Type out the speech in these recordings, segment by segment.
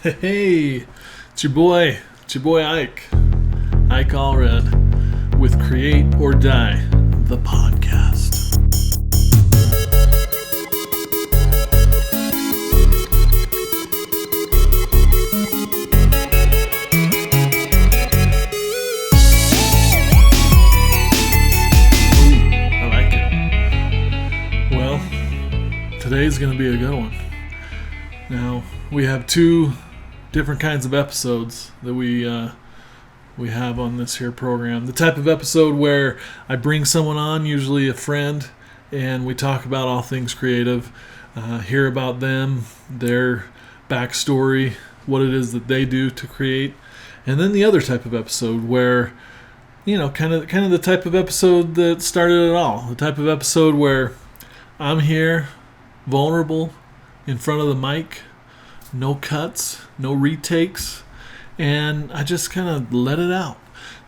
Hey, it's your boy Ike Allred with Create or Die, the podcast. Ooh, I like it. Well, today's going to be a good one. Now, we have two different kinds of episodes that we have on this here program. The type of episode where I bring someone on, usually a friend, and we talk about all things creative, hear about them, their backstory, what it is that they do to create. And then the other type of episode where, kind of the type of episode that started it all. The type of episode where I'm here, vulnerable, in front of the mic, no cuts, no retakes, and I just kind of let it out.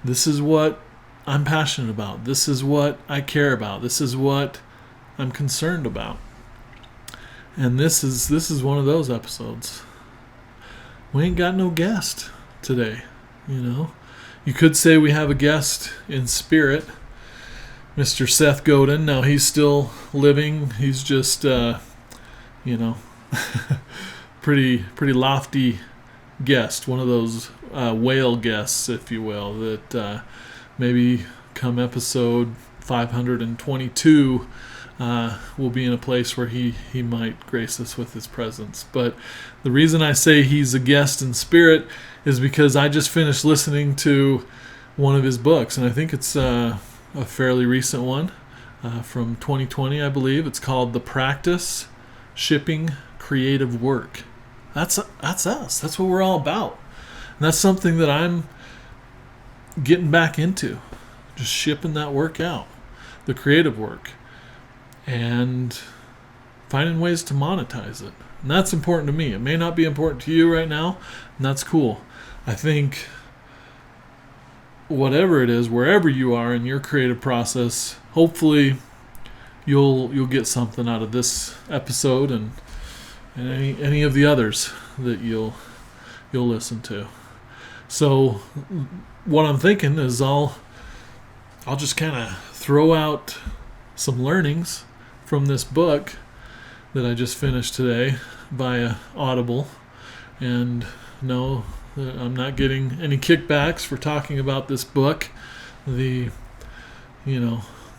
This is what I'm passionate about. This is what I care about. This is what I'm concerned about. And this is one of those episodes. We ain't got no guest today, You could say we have a guest in spirit, Mr. Seth Godin. Now, he's still living. He's just, pretty lofty guest, one of those whale guests, if you will, that maybe come episode 522 will be in a place where he might grace us with his presence. But the reason I say he's a guest in spirit is because I just finished listening to one of his books, and I think it's a fairly recent one from 2020, I believe. It's called The Practice Shipping Creative Work. That's us. That's what we're all about. And that's something that I'm getting back into. Just shipping that work out. The creative work. And finding ways to monetize it. And that's important to me. It may not be important to you right now, and that's cool. I think whatever it is, wherever you are in your creative process, hopefully you'll get something out of this episode and any of the others that you'll listen to. So what I'm thinking is I'll just kind of throw out some learnings from this book that I just finished today via Audible. And no, I'm not getting any kickbacks for talking about this book. The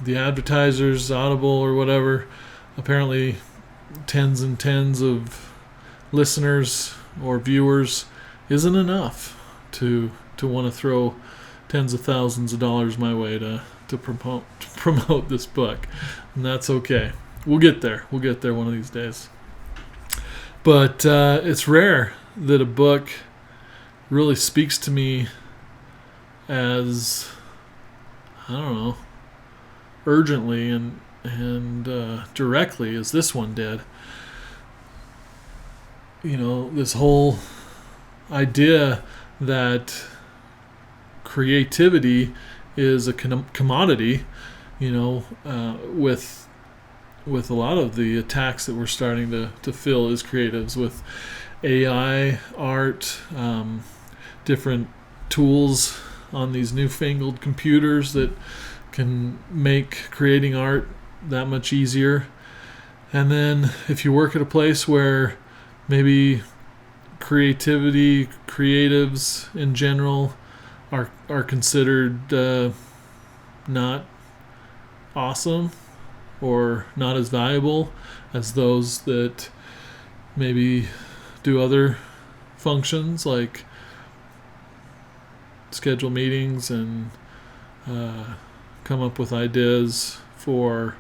advertisers, Audible or whatever, apparently tens and tens of listeners or viewers isn't enough to want to throw tens of thousands of dollars my way to promote this book. And that's okay. We'll get there one of these days. But it's rare that a book really speaks to me as, urgently and directly as this one did. This whole idea that creativity is a commodity, with a lot of the attacks that we're starting to feel as creatives with AI, art, different tools on these newfangled computers that can make creating art that much easier. And then if you work at a place where maybe creatives in general are considered not awesome or not as valuable as those that maybe do other functions like schedule meetings and come up with ideas for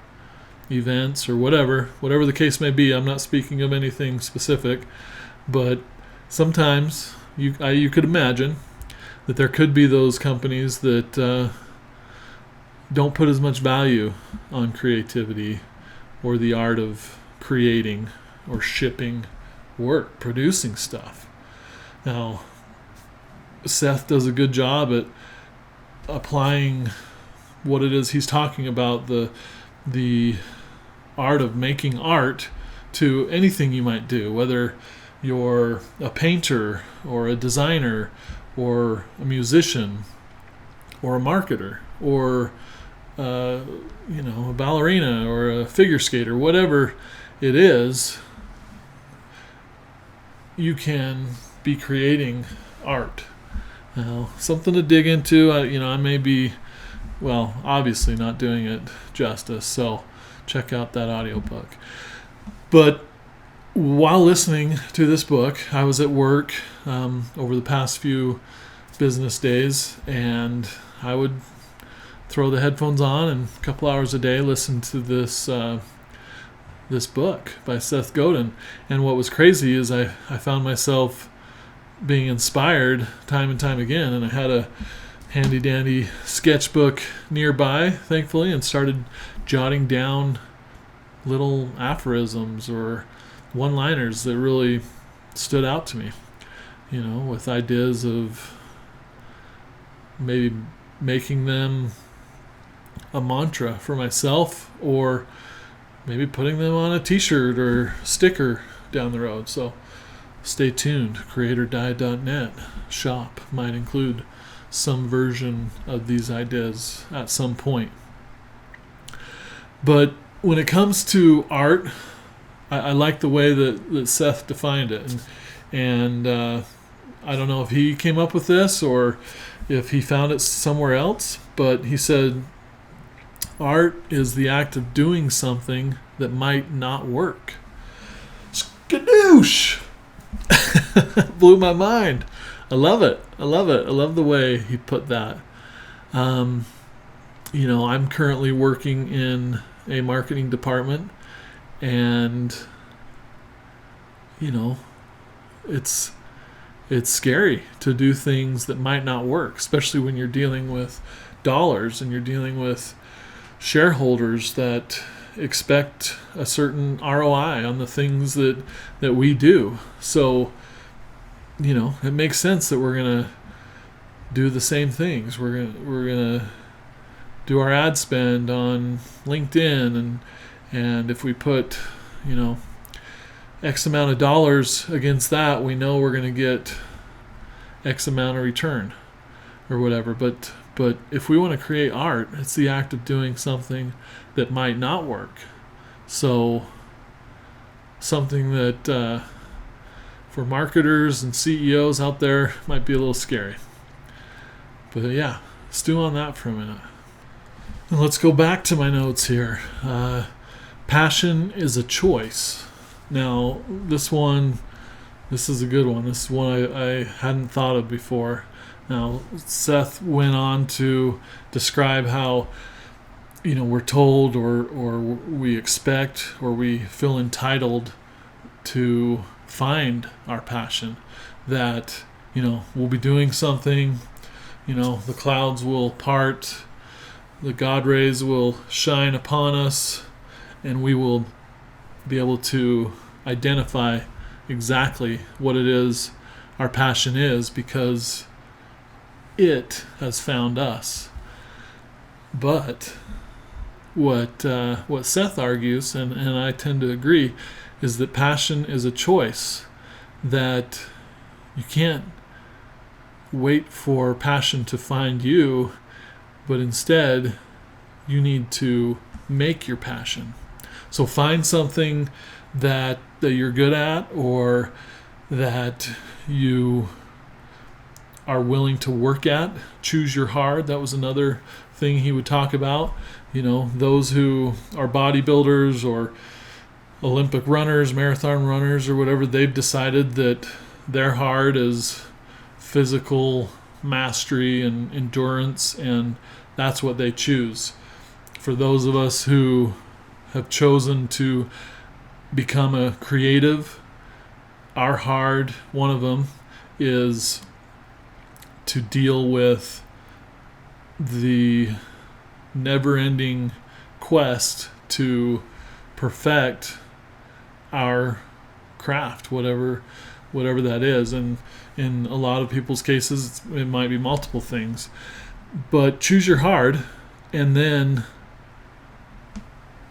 events or whatever the case may be. I'm not speaking of anything specific, but sometimes you could imagine that there could be those companies that don't put as much value on creativity or the art of creating or shipping work, producing stuff. Now, Seth does a good job at applying what it is he's talking about, the art of making art, to anything you might do, whether you're a painter or a designer or a musician or a marketer or a ballerina or a figure skater, whatever it is, you can be creating art. Now, something to dig into. I may be, obviously not doing it justice, so check out that audiobook. But while listening to this book, I was at work over the past few business days, and I would throw the headphones on and a couple hours a day listen to this book by Seth Godin. And what was crazy is I found myself being inspired time and time again, and I had a handy dandy sketchbook nearby, thankfully, and started jotting down little aphorisms or one-liners that really stood out to me, with ideas of maybe making them a mantra for myself, or maybe putting them on a t-shirt or sticker down the road. So stay tuned. CRE8 shop might include some version of these ideas at some point. But when it comes to art, I like the way that Seth defined it. And I don't know if he came up with this or if he found it somewhere else, but he said, art is the act of doing something that might not work. Skadoosh! Blew my mind. I love it. I love the way he put that. I'm currently working in a marketing department, and it's scary to do things that might not work, especially when you're dealing with dollars and you're dealing with shareholders that expect a certain ROI on the things that we do. So, it makes sense that we're going to do the same things. We're going to do our ad spend on LinkedIn, and if we put, X amount of dollars against that, we know we're going to get X amount of return or whatever. But if we want to create art, it's the act of doing something that might not work. So something that for marketers and CEOs out there might be a little scary. But yeah, stew on that for a minute. And let's go back to my notes here. Passion is a choice. Now, this is a good one. This is one I hadn't thought of before. Now, Seth went on to describe how, we're told or we expect or we feel entitled to find our passion. That, we'll be doing something, the clouds will part, the God rays will shine upon us, and we will be able to identify exactly what it is our passion is, because it has found us. But what Seth argues, and I tend to agree, is that passion is a choice, that you can't wait for passion to find you, but instead you need to make your passion. So find something that you're good at, or that you are willing to work at. Choose your hard. That was another thing he would talk about. Those who are bodybuilders or Olympic runners, marathon runners, or whatever, they've decided that their hard is physical mastery and endurance, and that's what they choose. For those of us who have chosen to become a creative, our hard, one of them, is to deal with the never-ending quest to perfect our craft, whatever that is. And in a lot of people's cases, it might be multiple things. But choose your hard, and then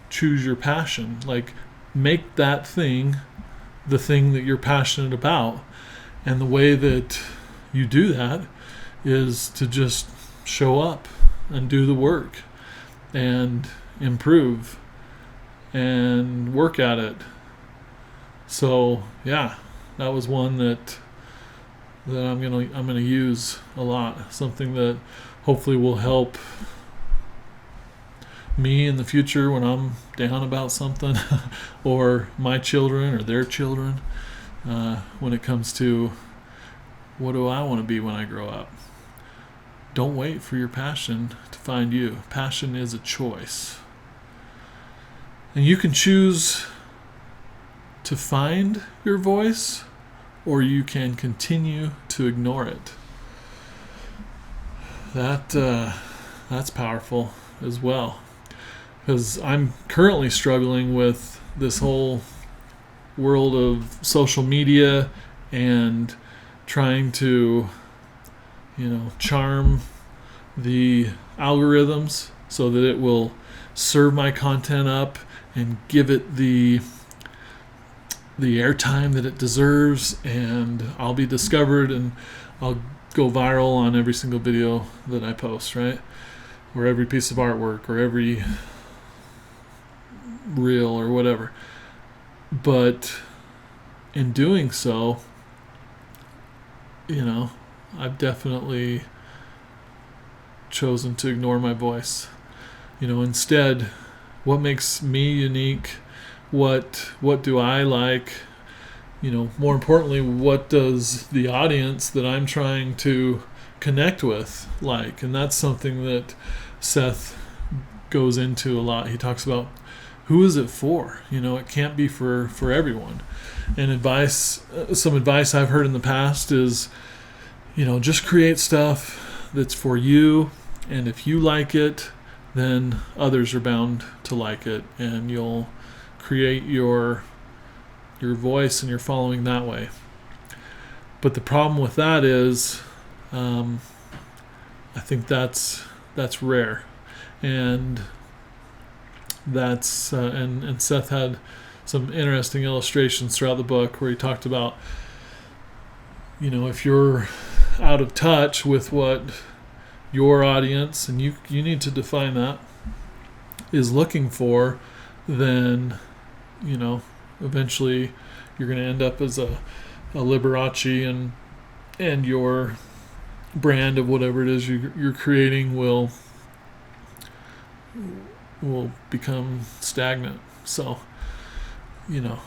choose your passion. Like, make that thing the thing that you're passionate about. And the way that you do that is to just show up and do the work and improve and work at it. So yeah, that was one that I'm gonna use a lot. Something that hopefully will help me in the future when I'm down about something, or my children or their children, when it comes to what do I want to be when I grow up. Don't wait for your passion to find you. Passion is a choice. And you can choose to find your voice, or you can continue to ignore it. That's powerful as well. Because I'm currently struggling with this whole world of social media and trying to, charm the algorithms so that it will serve my content up and give it the airtime that it deserves, and I'll be discovered and I'll go viral on every single video that I post, right? Or every piece of artwork or every reel or whatever. But in doing so, I've definitely chosen to ignore my voice. Instead, what makes me unique? What do I like? More importantly, what does the audience that I'm trying to connect with like? And that's something that Seth goes into a lot. He talks about, who is it for? It can't be for everyone. And some advice I've heard in the past is, just create stuff that's for you, and if you like it, then others are bound to like it, and you'll create your voice and your following that way. But the problem with that is, I think that's rare, and that's and Seth had some interesting illustrations throughout the book where he talked about, if you're out of touch with what your audience, and you need to define that, is looking for, then eventually you're going to end up as a Liberace, and your brand of whatever it is you're creating will become stagnant. So you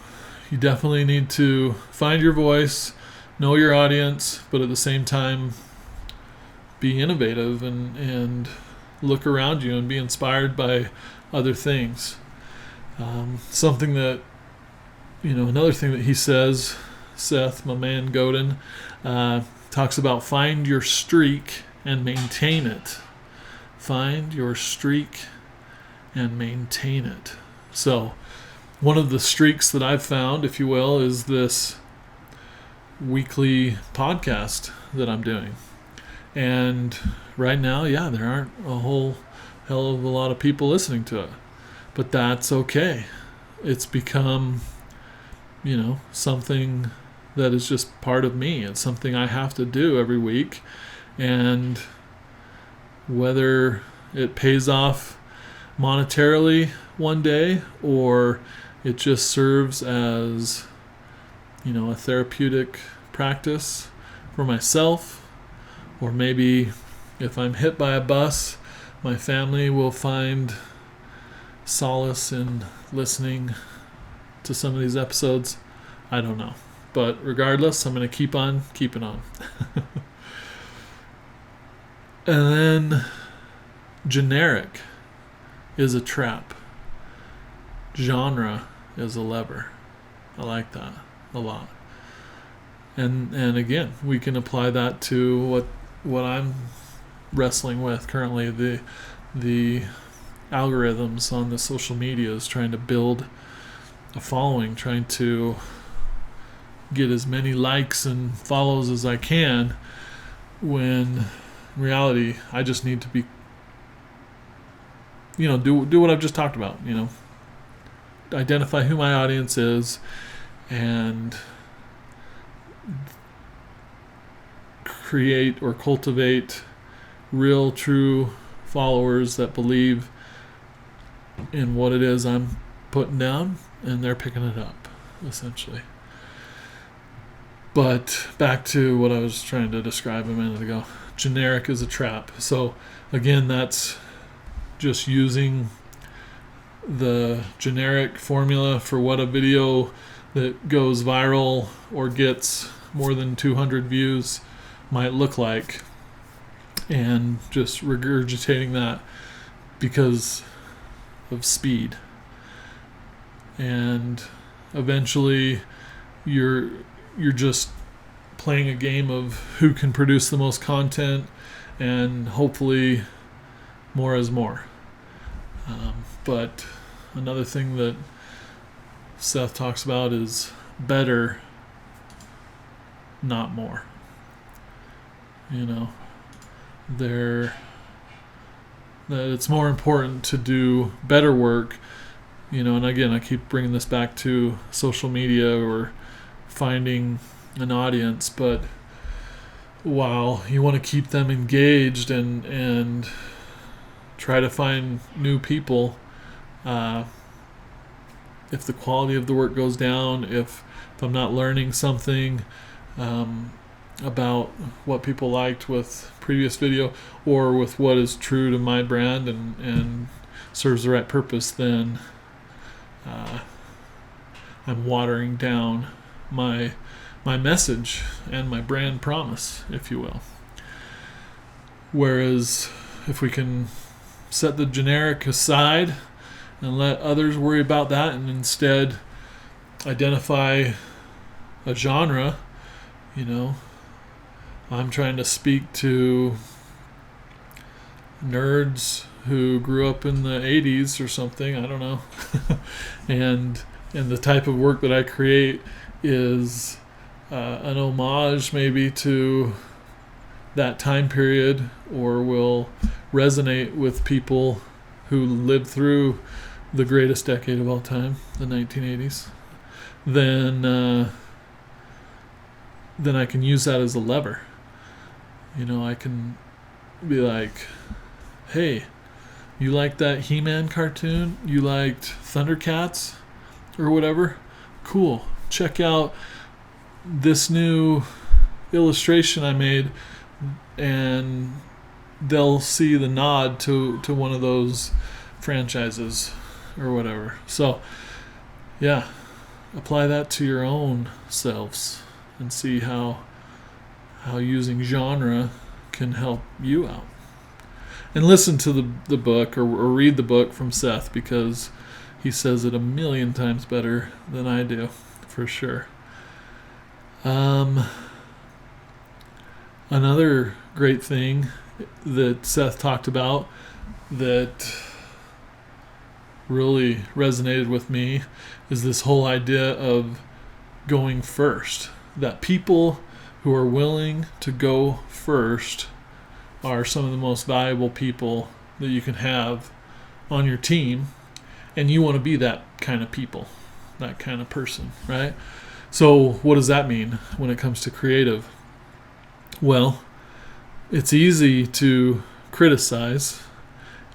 definitely need to find your voice, know your audience, but at the same time be innovative and look around you and be inspired by other things. Something that, another thing that he says, Seth, my man Godin, talks about, find your streak and maintain it. Find your streak and maintain it. So one of the streaks that I've found, if you will, is this weekly podcast that I'm doing. And right now, there aren't a whole hell of a lot of people listening to it. But that's okay. It's become, something that is just part of me. It's something I have to do every week. And whether it pays off monetarily one day, or it just serves as, a therapeutic practice for myself, or maybe if I'm hit by a bus, my family will find solace in listening to some of these episodes. I don't know. But regardless, I'm going to keep on keeping on. And then generic is a trap. Genre is a lever. I like that a lot. And again, we can apply that to what I'm wrestling with currently. The algorithms on the social media is trying to build a following, trying to get as many likes and follows as I can, when in reality I just need to be, do what I've just talked about, identify who my audience is, and create or cultivate real, true followers that believe in what it is I'm putting down, and they're picking it up, essentially. But back to what I was trying to describe a minute ago. Generic is a trap. So again, that's just using the generic formula for what a video that goes viral or gets more than 200 views might look like, and just regurgitating that because of speed. And eventually you're just playing a game of who can produce the most content, and hopefully more is more. But another thing that Seth talks about is better, not more. That it's more important to do better work, and again, I keep bringing this back to social media or finding an audience, but while you want to keep them engaged and try to find new people, if the quality of the work goes down, if I'm not learning something about what people liked with previous video or with what is true to my brand and serves the right purpose, then I'm watering down my message and my brand promise, if you will. Whereas if we can set the generic aside and let others worry about that, and instead identify a genre, I'm trying to speak to nerds who grew up in the 80s or something, I don't know. and the type of work that I create is an homage maybe to that time period, or will resonate with people who lived through the greatest decade of all time, the 1980s, then I can use that as a lever. I can be like, hey, you like that He-Man cartoon? You liked Thundercats or whatever? Cool. Check out this new illustration I made, and they'll see the nod to one of those franchises or whatever. So, yeah, apply that to your own selves and see how using genre can help you out. And listen to the book or read the book from Seth, because he says it 1,000,000 times better than I do, for sure. Another great thing that Seth talked about that really resonated with me is this whole idea of going first. That people who are willing to go first are some of the most valuable people that you can have on your team, and you want to be that kind of people, that kind of person, right? So what does that mean when it comes to creative? Well, it's easy to criticize,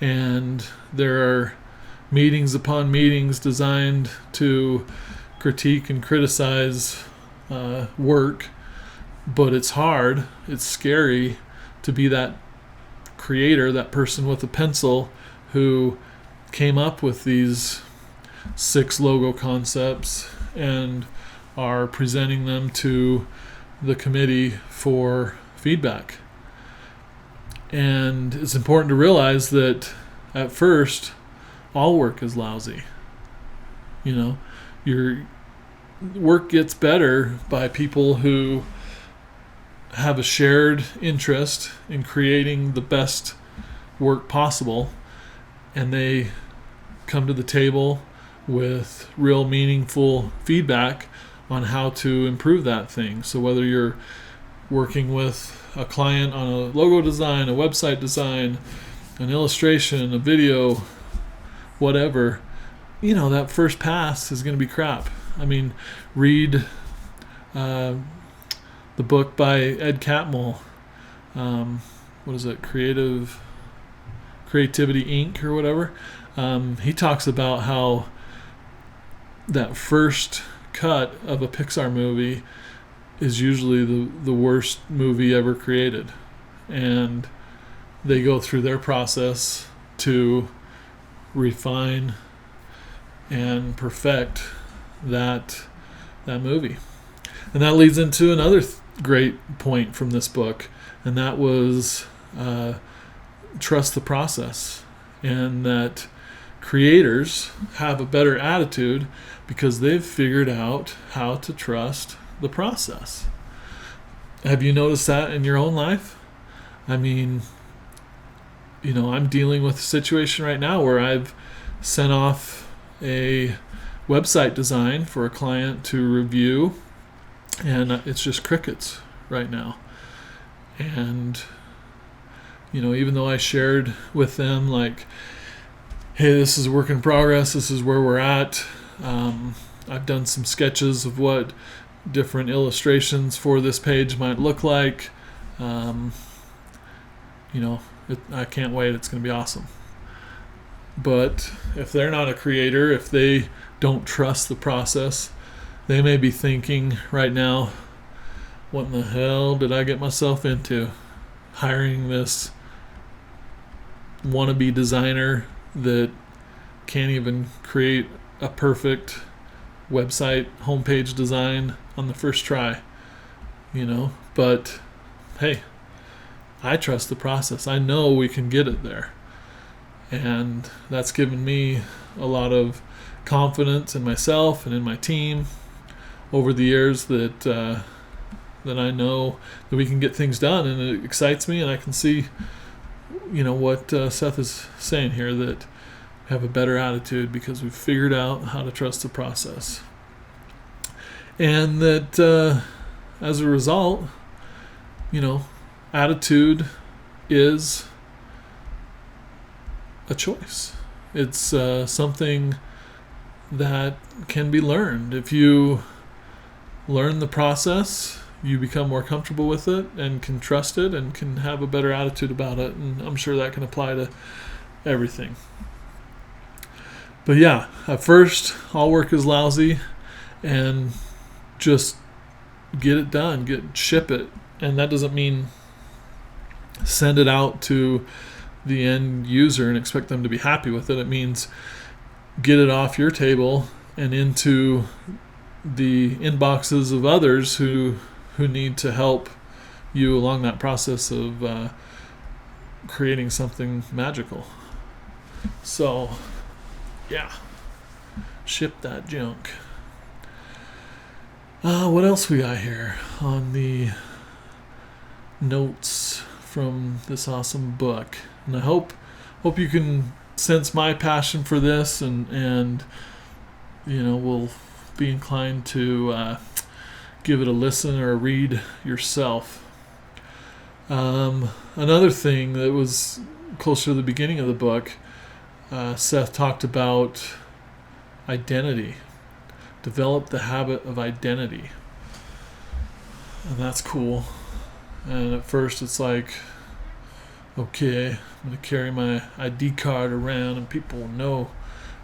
and there are meetings upon meetings designed to critique and criticize work, but it's hard, it's scary to be that creator, that person with a pencil who came up with these 6 logo concepts and are presenting them to the committee for feedback. And it's important to realize that at first, all work is lousy. Your work gets better by people who have a shared interest in creating the best work possible, and they come to the table with real meaningful feedback on how to improve that thing. So whether you're working with a client on a logo design, a website design, an illustration, a video, whatever, that first pass is going to be crap. I mean, read the book by Ed Catmull. What is it? Creativity Inc. or whatever. He talks about how that first cut of a Pixar movie is usually the worst movie ever created. And they go through their process to refine and perfect that movie. And that leads into another great point from this book, and that was trust the process, and that creators have a better attitude because they've figured out how to trust the process. Have you noticed that in your own life? I mean, I'm dealing with a situation right now where I've sent off a website design for a client to review, and it's just crickets right now. And even though I shared with them, like, hey, this is a work in progress, this is where we're at, I've done some sketches of what different illustrations for this page might look like. I can't wait, it's going to be awesome. But if they're not a creator, if they don't trust the process, they may be thinking right now, what in the hell did I get myself into? Hiring this wannabe designer that can't even create a perfect website homepage design on the first try. But hey, I trust the process. I know we can get it there. And that's given me a lot of confidence in myself and in my team over the years that I know that we can get things done, and it excites me, and I can see what Seth is saying here, that we have a better attitude because we've figured out how to trust the process. And that as a result, attitude is a choice. It's something that can be learned. If you learn the process, you become more comfortable with it and can trust it and can have a better attitude about it. And I'm sure that can apply to everything. But yeah, at first, all work is lousy, and just get it done, ship it. And that doesn't mean send it out to the end user and expect them to be happy with it. It means get it off your table and into the inboxes of others who need to help you along that process of creating something magical. So, yeah, ship that junk. What else we got here on the notes from this awesome book? And I hope you can sense my passion for this, and will be inclined to give it a listen or a read yourself. Another thing that was closer to the beginning of the book, Seth talked about identity. Develop the habit of identity. And that's cool. And at first it's like, okay, I'm going to carry my ID card around and people will know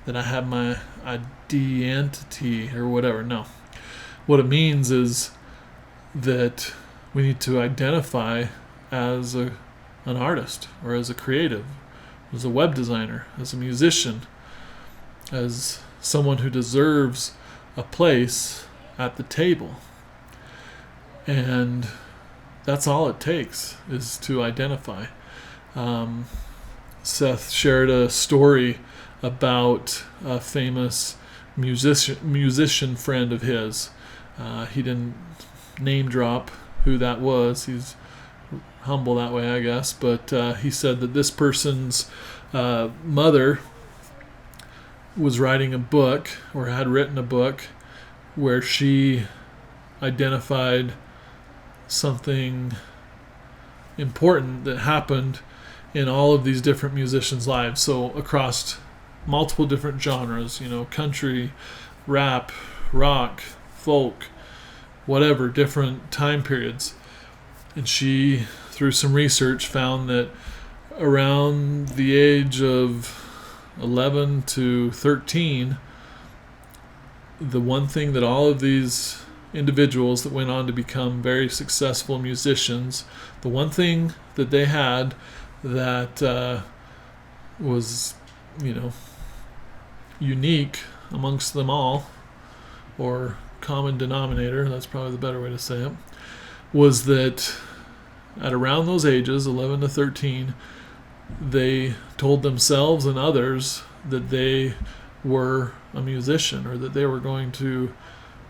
that I have my identity or whatever. No. What it means is that we need to identify as an artist, or as a creative, as a web designer, as a musician, as someone who deserves a place at the table. And that's all it takes, is to identify. Seth shared a story about a famous musician friend of his. He didn't name drop who that was. He's humble that way, I guess. But he said that this person's mother was writing a book, or had written a book, where she identified something important that happened in all of these different musicians' lives. So across multiple different genres, country, rap, rock, folk, whatever, different time periods. And she, through some research, found that around the age of 11 to 13, the one thing that all of these individuals that went on to become very successful musicians, the one thing that they had that was, unique amongst them all, or common denominator, that's probably the better way to say it, was that at around those ages, 11 to 13, they told themselves and others that they were a musician, or that they were going to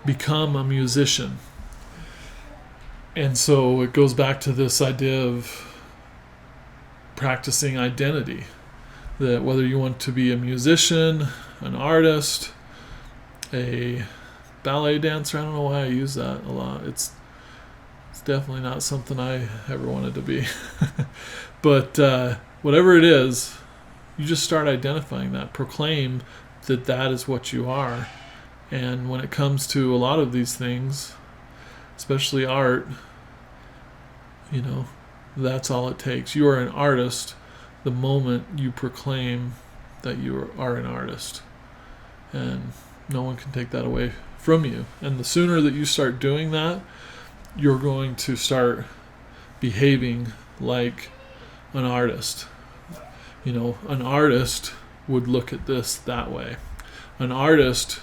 become a musician. And so it goes back to this idea of practicing identity, that whether you want to be a musician, an artist, a ballet dancer, I don't know why I use that a lot. It's definitely not something I ever wanted to be. But whatever it is, you just start identifying that. Proclaim that that is what you are. And when it comes to a lot of these things, especially art, that's all it takes. You are an artist the moment you proclaim that you are an artist. And no one can take that away from you. And the sooner that you start doing that, you're going to start behaving like an artist. An artist would look at this that way. An artist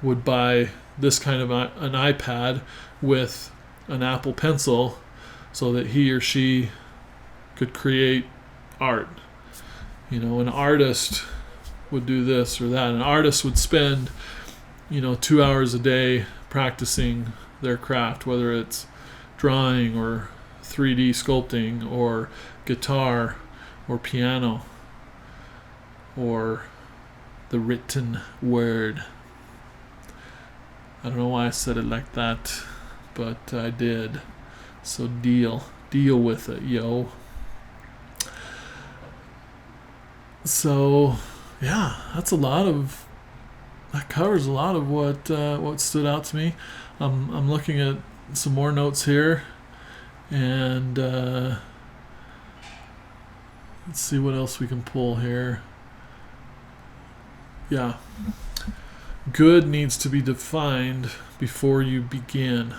would buy this kind of an iPad with an Apple Pencil so that he or she could create art. An artist would do this or that. An artist would spend, 2 hours a day practicing their craft, whether it's drawing or 3D sculpting or guitar or piano or the written word. I don't know why I said it like that, but I did. So deal with it, yo. So yeah, that covers a lot of what stood out to me. I'm looking at some more notes here, and let's see what else we can pull here. Yeah. Good needs to be defined before you begin.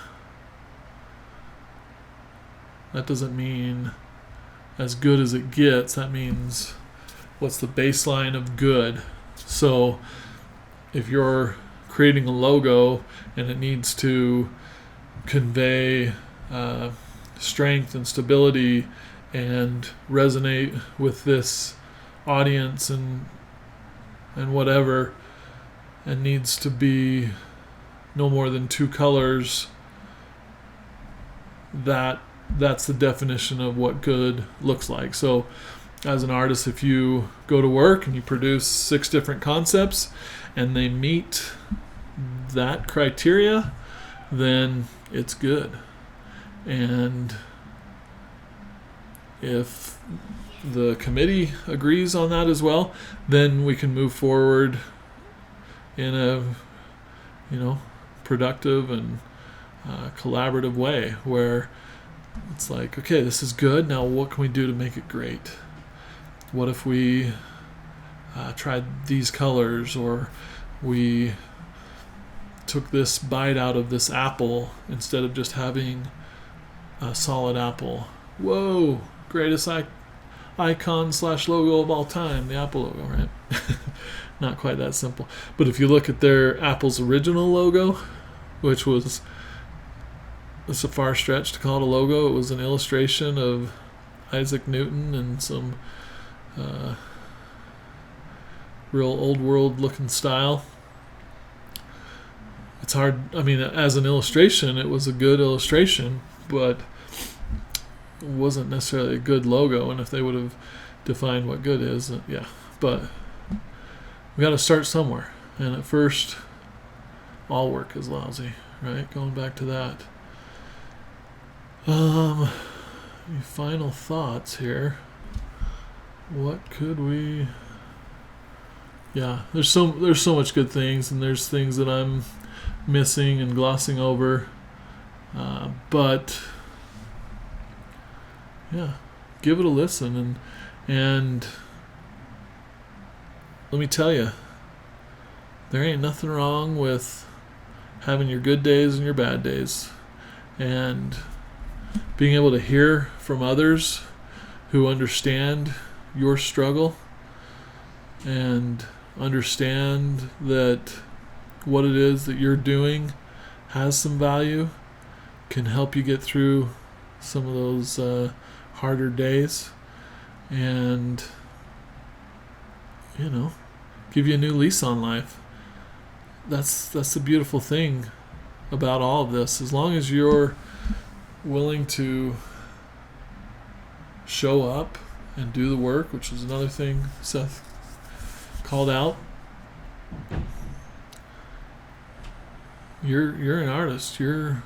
That doesn't mean as good as it gets. That means what's the baseline of good. So if you're creating a logo and it needs to convey strength and stability and resonate with this audience and whatever, and needs to be no more than 2 colors, that's the definition of what good looks like. So as an artist, if you go to work and you produce 6 different concepts and they meet that criteria, then it's good. And if the committee agrees on that as well, then we can move forward in a productive and collaborative way, where it's like, okay, this is good, now what can we do to make it great? What if we tried these colors, or we took this bite out of this apple instead of just having a solid apple? Whoa, greatest icon/logo of all time, the Apple logo, right? Not quite that simple. But if you look at Apple's original logo, which was, it's a far stretch to call it a logo. It was an illustration of Isaac Newton and some real old world looking style. It's hard, as an illustration, it was a good illustration, but it wasn't necessarily a good logo. And if they would have defined what good is, yeah. But we got to start somewhere. And at first, all work is lousy, right? Going back to that. Final thoughts here. What could we? Yeah, there's so much good things, and there's things that I'm missing and glossing over. But yeah, give it a listen, and let me tell you, there ain't nothing wrong with having your good days and your bad days, and being able to hear from others who understand your struggle and understand that what it is that you're doing has some value, can help you get through some of those harder days, and give you a new lease on life. That's the beautiful thing about all of this. As long as you're willing to show up and do the work, which is another thing Seth called out, you're an artist. You're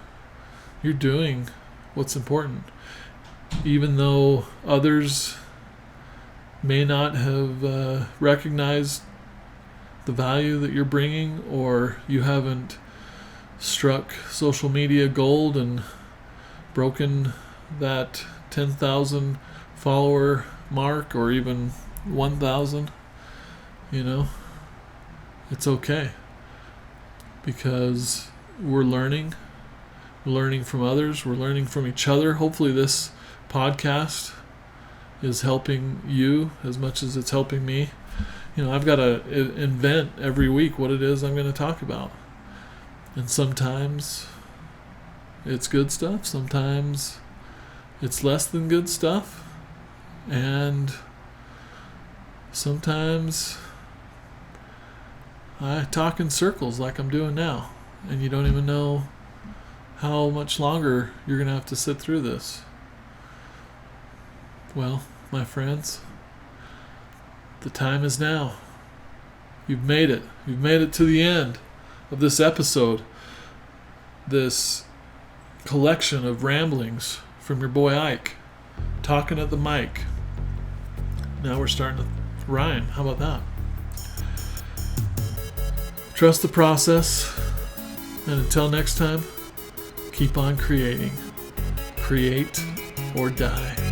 doing what's important, even though others may not have recognized the value that you're bringing, or you haven't struck social media gold and broken that 10,000 follower mark, or even 1,000. It's okay, because we're learning from others, we're learning from each other. Hopefully this podcast is helping you as much as it's helping me. I've got to invent every week what it is I'm going to talk about. And sometimes it's good stuff. Sometimes it's less than good stuff. And sometimes I talk in circles like I'm doing now. And you don't even know how much longer you're going to have to sit through this. Well, my friends, the time is now. You've made it. You've made it to the end of this episode. This collection of ramblings from your boy Ike, talking at the mic. Now we're starting to rhyme. How about that? Trust the process. And until next time, keep on creating. Create or die.